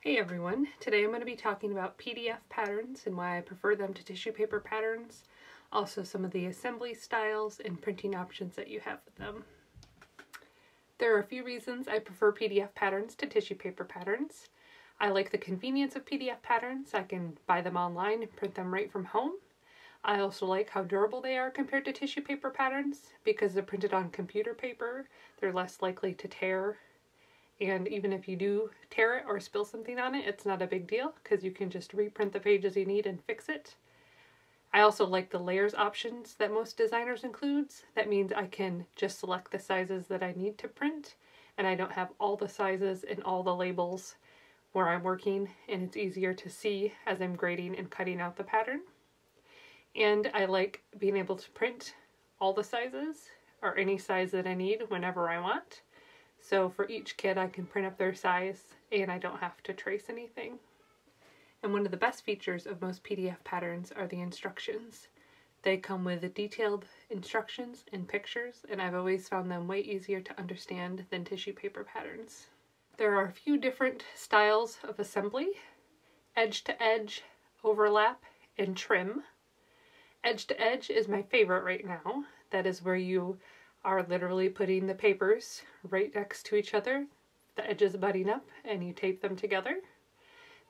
Hey everyone, today I'm going to be talking about PDF patterns and why I prefer them to tissue paper patterns, also some of the assembly styles and printing options that you have with them. There are a few reasons I prefer PDF patterns to tissue paper patterns. I like the convenience of PDF patterns. I can buy them online and print them right from home. I also like how durable they are compared to tissue paper patterns. Because they're printed on computer paper, they're less likely to tear. And even if you do tear it or spill something on it, it's not a big deal because you can just reprint the pages you need and fix it. I also like the layers options that most designers includes. That means I can just select the sizes that I need to print, and I don't have all the sizes and all the labels where I'm working, and it's easier to see as I'm grading and cutting out the pattern. And I like being able to print all the sizes or any size that I need whenever I want. So for each kid I can print up their size and I don't have to trace anything. And one of the best features of most PDF patterns are the instructions. They come with detailed instructions and pictures, and I've always found them way easier to understand than tissue paper patterns. There are a few different styles of assembly: edge to edge, overlap, and trim. Edge to edge is my favorite right now. That is where you are literally putting the papers right next to each other, the edges butting up, and you tape them together.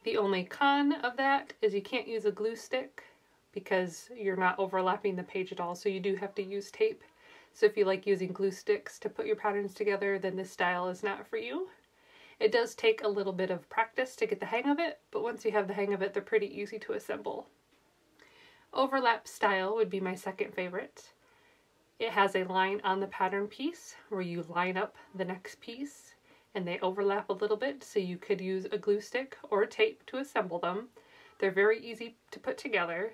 The only con of that is you can't use a glue stick because you're not overlapping the page at all, so you do have to use tape. So if you like using glue sticks to put your patterns together, then this style is not for you. It does take a little bit of practice to get the hang of it, but once you have the hang of it, they're pretty easy to assemble. Overlap style would be my second favorite. It has a line on the pattern piece where you line up the next piece and they overlap a little bit, so you could use a glue stick or tape to assemble them. They're very easy to put together,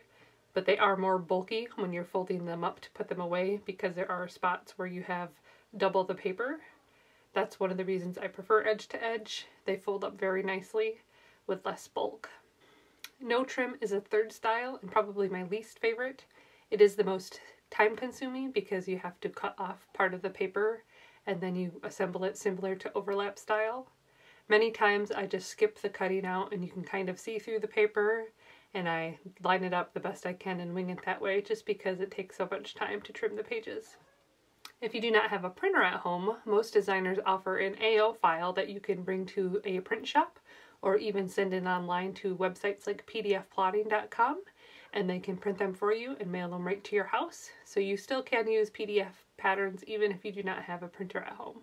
but they are more bulky when you're folding them up to put them away because there are spots where you have double the paper. That's one of the reasons I prefer edge to edge. They fold up very nicely with less bulk. No trim is a third style and probably my least favorite. It is the most time-consuming because you have to cut off part of the paper and then you assemble it similar to overlap style. Many times I just skip the cutting out and you can kind of see through the paper, and I line it up the best I can and wing it that way just because it takes so much time to trim the pages. If you do not have a printer at home, most designers offer an AO file that you can bring to a print shop or even send it online to websites like pdfplotting.com, and they can print them for you and mail them right to your house. So you still can use PDF patterns even if you do not have a printer at home.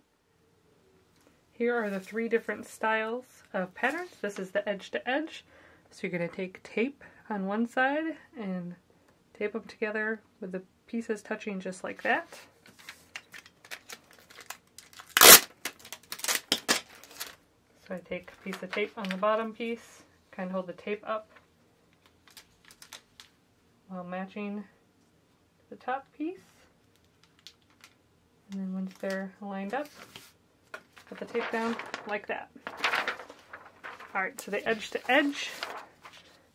Here are the three different styles of patterns. This is the edge to edge. So you're going to take tape on one side and tape them together with the pieces touching just like that. So I take a piece of tape on the bottom piece, kind of hold the tape up while matching the top piece. And then once they're lined up, put the tape down like that. Alright, so the edge to edge,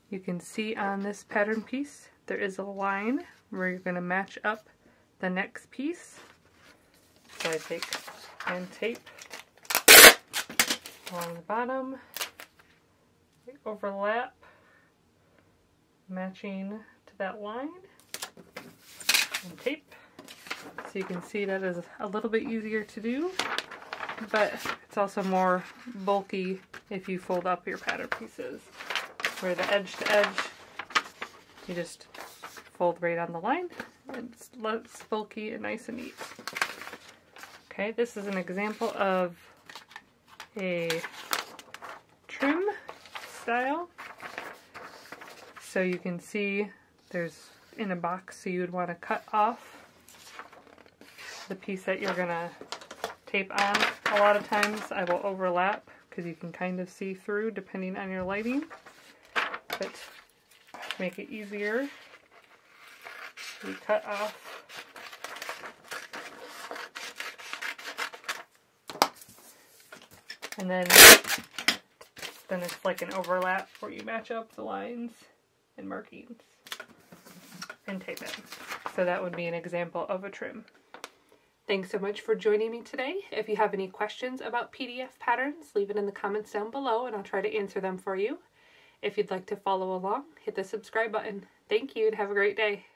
you can see on this pattern piece, there is a line where you're going to match up the next piece. So I take and tape along the bottom, we overlap, matching to that line, and tape. So you can see that is a little bit easier to do, but it's also more bulky if you fold up your pattern pieces. Where the edge to edge, you just fold right on the line. It's less bulky and nice and neat. Okay, this is an example of a trim style. So you can see there's in a box, so you would want to cut off the piece that you're gonna tape on. A lot of times I will overlap because you can kind of see through depending on your lighting, but to make it easier, we cut off and then it's like an overlap where you match up the lines and markings and tape it. So that would be an example of a trim. Thanks so much for joining me today. If you have any questions about PDF patterns, leave it in the comments down below and I'll try to answer them for you. If you'd like to follow along, hit the subscribe button. Thank you and have a great day.